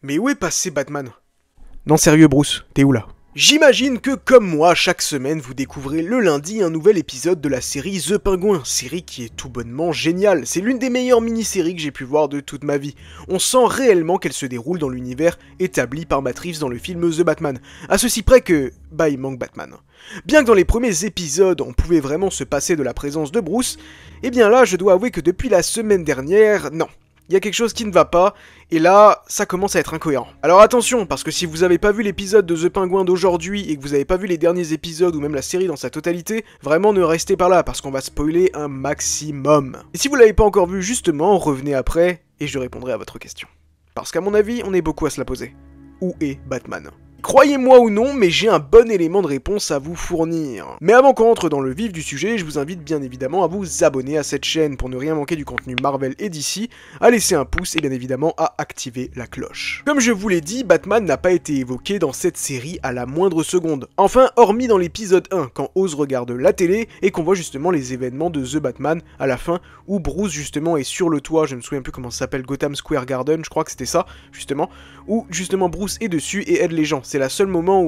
Mais où est passé Batman? Non sérieux Bruce, t'es où là? J'imagine que comme moi, chaque semaine, vous découvrez le lundi un nouvel épisode de la série The Penguin, série qui est tout bonnement géniale. C'est l'une des meilleures mini-séries que j'ai pu voir de toute ma vie. On sent réellement qu'elle se déroule dans l'univers établi par Matt Reeves dans le film The Batman. À ceci près que, il manque Batman. Bien que dans les premiers épisodes, on pouvait vraiment se passer de la présence de Bruce, eh bien là, je dois avouer que depuis la semaine dernière, non. Il y a quelque chose qui ne va pas, et là, ça commence à être incohérent. Alors attention, parce que si vous avez pas vu l'épisode de The Penguin d'aujourd'hui, et que vous avez pas vu les derniers épisodes, ou même la série dans sa totalité, vraiment ne restez pas là, parce qu'on va spoiler un maximum. Et si vous l'avez pas encore vu, justement, revenez après, et je répondrai à votre question. Parce qu'à mon avis, on est beaucoup à se la poser. Où est Batman ? Croyez-moi ou non, mais j'ai un bon élément de réponse à vous fournir. Mais avant qu'on entre dans le vif du sujet, je vous invite bien évidemment à vous abonner à cette chaîne pour ne rien manquer du contenu Marvel et DC, à laisser un pouce et bien évidemment à activer la cloche. Comme je vous l'ai dit, Batman n'a pas été évoqué dans cette série à la moindre seconde. Enfin, hormis dans l'épisode 1, quand Oz regarde la télé et qu'on voit justement les événements de The Batman à la fin, où Bruce justement est sur le toit, je ne me souviens plus comment ça s'appelle, Gotham Square Garden, je crois que c'était ça, justement, où justement Bruce est dessus et aide les gens. C'est le seul moment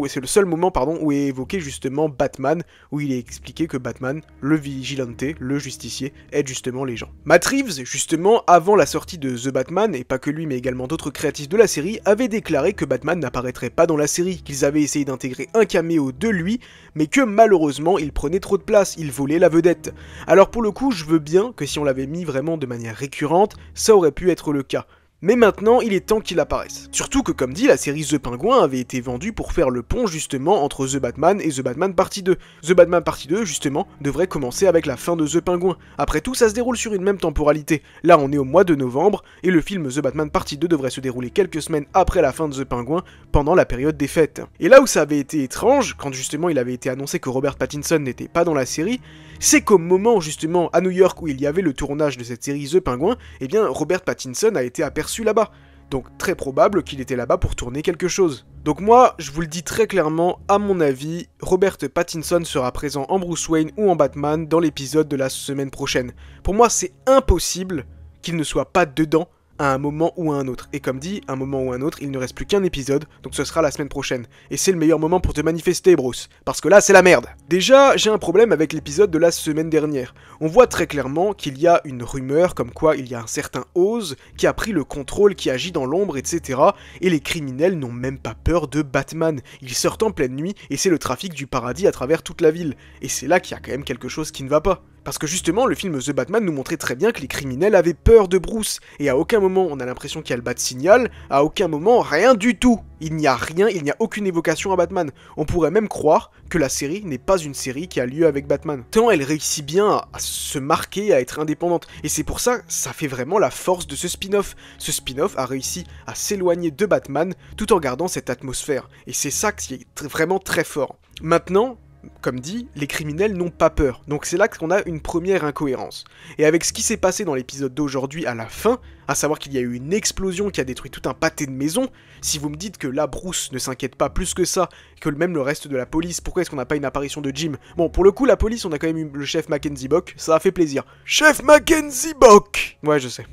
où est évoqué justement Batman, où il est expliqué que Batman, le vigilante, le justicier, aide justement les gens. Matt Reeves, justement, avant la sortie de The Batman, et pas que lui mais également d'autres créatifs de la série, avait déclaré que Batman n'apparaîtrait pas dans la série, qu'ils avaient essayé d'intégrer un caméo de lui, mais que malheureusement il prenait trop de place, il volait la vedette. Alors pour le coup, je veux bien que si on l'avait mis vraiment de manière récurrente, ça aurait pu être le cas. Mais maintenant, il est temps qu'il apparaisse. Surtout que, comme dit, la série The Penguin avait été vendue pour faire le pont justement entre The Batman et The Batman Partie 2. The Batman Partie 2, justement, devrait commencer avec la fin de The Penguin. Après tout, ça se déroule sur une même temporalité. Là, on est au mois de novembre, et le film The Batman Partie 2 devrait se dérouler quelques semaines après la fin de The Penguin, pendant la période des fêtes. Et là où ça avait été étrange, quand justement il avait été annoncé que Robert Pattinson n'était pas dans la série, c'est qu'au moment justement à New York où il y avait le tournage de cette série The Penguin, eh bien Robert Pattinson a été aperçu là-bas. Donc très probable qu'il était là-bas pour tourner quelque chose. Donc moi, je vous le dis très clairement, à mon avis, Robert Pattinson sera présent en Bruce Wayne ou en Batman dans l'épisode de la semaine prochaine. Pour moi, c'est impossible qu'il ne soit pas dedans à un moment ou à un autre. Et comme dit, un moment ou un autre, il ne reste plus qu'un épisode, donc ce sera la semaine prochaine. Et c'est le meilleur moment pour te manifester, Bruce. Parce que là, c'est la merde. Déjà, j'ai un problème avec l'épisode de la semaine dernière. On voit très clairement qu'il y a une rumeur comme quoi il y a un certain Oz qui a pris le contrôle, qui agit dans l'ombre, etc. Et les criminels n'ont même pas peur de Batman. Ils sortent en pleine nuit et c'est le trafic du paradis à travers toute la ville. Et c'est là qu'il y a quand même quelque chose qui ne va pas. Parce que justement, le film The Batman nous montrait très bien que les criminels avaient peur de Bruce, et à aucun moment on a l'impression qu'il y a le Bat-Signal, à aucun moment rien du tout. Il n'y a rien, il n'y a aucune évocation à Batman. On pourrait même croire que la série n'est pas une série qui a lieu avec Batman. Tant elle réussit bien à se marquer, à être indépendante, et c'est pour ça, ça fait vraiment la force de ce spin-off. Ce spin-off a réussi à s'éloigner de Batman tout en gardant cette atmosphère, et c'est ça qui est vraiment très fort. Maintenant, comme dit, les criminels n'ont pas peur, donc c'est là qu'on a une première incohérence. Et avec ce qui s'est passé dans l'épisode d'aujourd'hui à la fin, à savoir qu'il y a eu une explosion qui a détruit tout un pâté de maison, si vous me dites que là Bruce ne s'inquiète pas plus que ça, que même le reste de la police, pourquoi est-ce qu'on n'a pas une apparition de Jim? Bon, pour le coup, la police, on a quand même eu le chef Mackenzie Bock, ça a fait plaisir. Chef Mackenzie Bock! Ouais, je sais.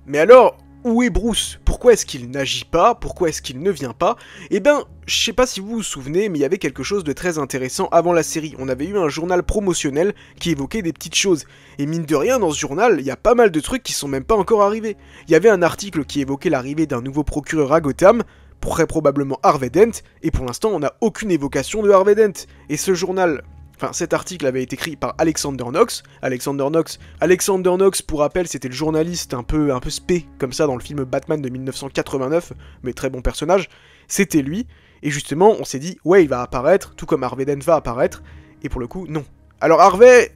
Mais alors, où est Bruce? Pourquoi est-ce qu'il n'agit pas? Pourquoi est-ce qu'il ne vient pas? Eh ben, je sais pas si vous vous souvenez, mais il y avait quelque chose de très intéressant avant la série. On avait eu un journal promotionnel qui évoquait des petites choses. Et mine de rien, dans ce journal, il y a pas mal de trucs qui sont même pas encore arrivés. Il y avait un article qui évoquait l'arrivée d'un nouveau procureur à Gotham, très probablement Harvey Dent, et pour l'instant, on n'a aucune évocation de Harvey Dent. Et ce journal... Enfin, cet article avait été écrit par Alexander Knox. Alexander Knox, pour rappel, c'était le journaliste un peu spé, comme ça, dans le film Batman de 1989, mais très bon personnage. C'était lui, et justement, on s'est dit, ouais, il va apparaître, tout comme Harvey Dent va apparaître, et pour le coup, non. Alors Harvey,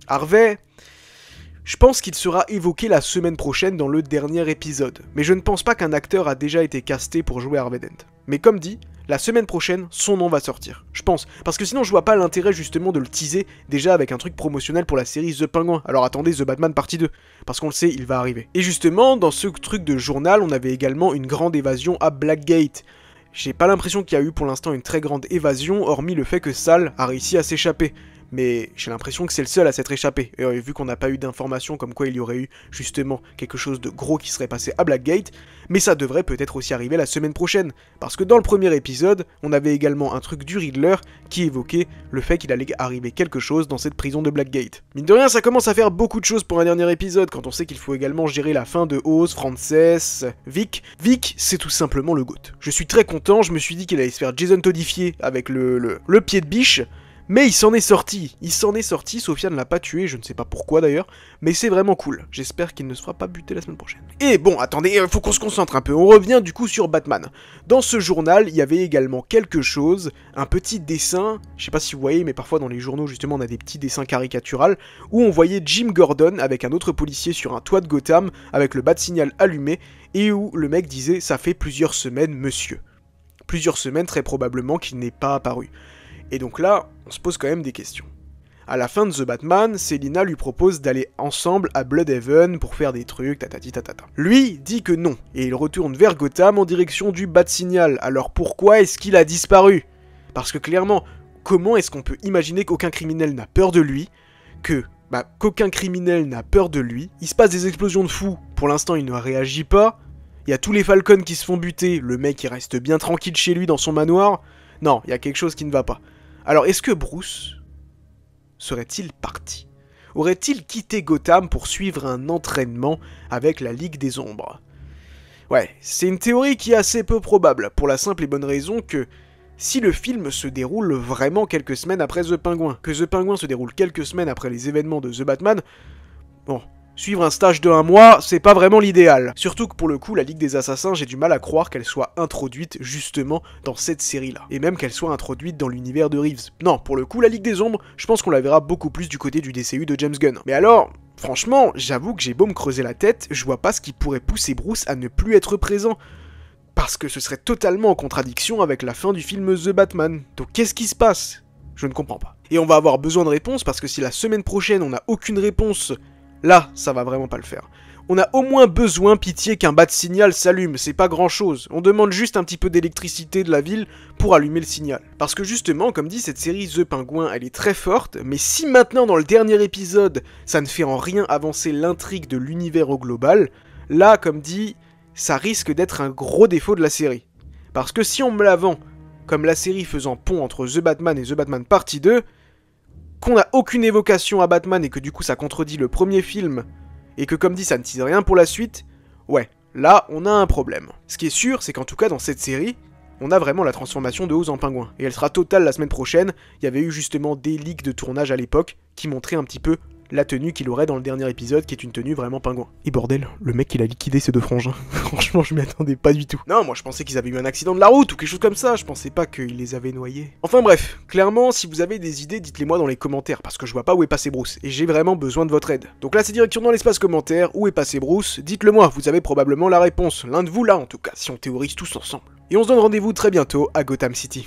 je pense qu'il sera évoqué la semaine prochaine dans le dernier épisode, mais je ne pense pas qu'un acteur a déjà été casté pour jouer Harvey Dent. Mais comme dit, la semaine prochaine, son nom va sortir. Je pense. Parce que sinon, je vois pas l'intérêt justement de le teaser déjà avec un truc promotionnel pour la série The Penguin. Alors attendez The Batman Partie 2. Parce qu'on le sait, il va arriver. Et justement, dans ce truc de journal, on avait également une grande évasion à Blackgate. J'ai pas l'impression qu'il y a eu pour l'instant une très grande évasion, hormis le fait que Sal a réussi à s'échapper. mais j'ai l'impression que c'est le seul à s'être échappé. Et vu qu'on n'a pas eu d'informations comme quoi il y aurait eu justement quelque chose de gros qui serait passé à Blackgate, mais ça devrait peut-être aussi arriver la semaine prochaine, parce que dans le premier épisode, on avait également un truc du Riddler qui évoquait le fait qu'il allait arriver quelque chose dans cette prison de Blackgate. Mine de rien, ça commence à faire beaucoup de choses pour un dernier épisode, quand on sait qu'il faut également gérer la fin de Oz, Frances, Vic. Vic, c'est tout simplement le GOAT. Je suis très content, je me suis dit qu'il allait se faire Jason Todifier avec le pied de biche, mais il s'en est sorti, Sophia ne l'a pas tué, je ne sais pas pourquoi d'ailleurs, mais c'est vraiment cool, j'espère qu'il ne se fera pas buter la semaine prochaine. Et bon, attendez, faut qu'on se concentre un peu, on revient du coup sur Batman. Dans ce journal, il y avait également quelque chose, un petit dessin, je sais pas si vous voyez, mais parfois dans les journaux justement on a des petits dessins caricaturales, où on voyait Jim Gordon avec un autre policier sur un toit de Gotham, avec le bat signal allumé, et où le mec disait « ça fait plusieurs semaines, monsieur ». Plusieurs semaines très probablement qu'il n'est pas apparu. Et donc là, on se pose quand même des questions. À la fin de The Batman, Selina lui propose d'aller ensemble à Bloodhaven pour faire des trucs, tatati tatata. Lui dit que non, et il retourne vers Gotham en direction du Bat-Signal. Alors pourquoi est-ce qu'il a disparu? Parce que clairement, comment est-ce qu'on peut imaginer qu'aucun criminel n'a peur de lui, qu'aucun criminel n'a peur de lui, il se passe des explosions de fous, pour l'instant il ne réagit pas, il y a tous les Falcons qui se font buter, le mec il reste bien tranquille chez lui dans son manoir, non, il y a quelque chose qui ne va pas. Alors, est-ce que Bruce serait-il parti? Aurait-il quitté Gotham pour suivre un entraînement avec la Ligue des Ombres? Ouais, c'est une théorie qui est assez peu probable, pour la simple et bonne raison que si le film se déroule vraiment quelques semaines après The Penguin, que The Penguin se déroule quelques semaines après les événements de The Batman, bon... Suivre un stage de 1 mois, c'est pas vraiment l'idéal. Surtout que pour le coup, la Ligue des Assassins, j'ai du mal à croire qu'elle soit introduite justement dans cette série-là. Et même qu'elle soit introduite dans l'univers de Reeves. Non, pour le coup, la Ligue des Ombres, je pense qu'on la verra beaucoup plus du côté du DCU de James Gunn. Mais alors, franchement, j'avoue que j'ai beau me creuser la tête, je vois pas ce qui pourrait pousser Bruce à ne plus être présent. Parce que ce serait totalement en contradiction avec la fin du film The Batman. Donc qu'est-ce qui se passe? Je ne comprends pas. Et on va avoir besoin de réponses parce que si la semaine prochaine on n'a aucune réponse... Là, ça va vraiment pas le faire. On a au moins besoin, pitié, qu'un bat signal s'allume, c'est pas grand chose. On demande juste un petit peu d'électricité de la ville pour allumer le signal. Parce que justement, comme dit, cette série The Penguin, elle est très forte, mais si maintenant dans le dernier épisode, ça ne fait en rien avancer l'intrigue de l'univers au global, là, comme dit, ça risque d'être un gros défaut de la série. Parce que si on me la vend comme la série faisant pont entre The Batman et The Batman Partie 2, qu'on n'a aucune évocation à Batman et que du coup ça contredit le premier film, et que comme dit ça ne tease rien pour la suite, ouais, là on a un problème. Ce qui est sûr, c'est qu'en tout cas dans cette série, on a vraiment la transformation de Oz en pingouin, et elle sera totale la semaine prochaine. Il y avait eu justement des leaks de tournage à l'époque qui montraient un petit peu la tenue qu'il aurait dans le dernier épisode, qui est une tenue vraiment pingouin. Et bordel, le mec il a liquidé ses deux frangins. Franchement, je m'y attendais pas du tout. Non, moi je pensais qu'ils avaient eu un accident de la route ou quelque chose comme ça, je pensais pas qu'ils les avaient noyés. Enfin bref, clairement, si vous avez des idées, dites-les moi dans les commentaires, parce que je vois pas où est passé Bruce, et j'ai vraiment besoin de votre aide. Donc là, c'est direction dans l'espace commentaire, où est passé Bruce, dites-le moi, vous avez probablement la réponse, l'un de vous là en tout cas, si on théorise tous ensemble. Et on se donne rendez-vous très bientôt à Gotham City.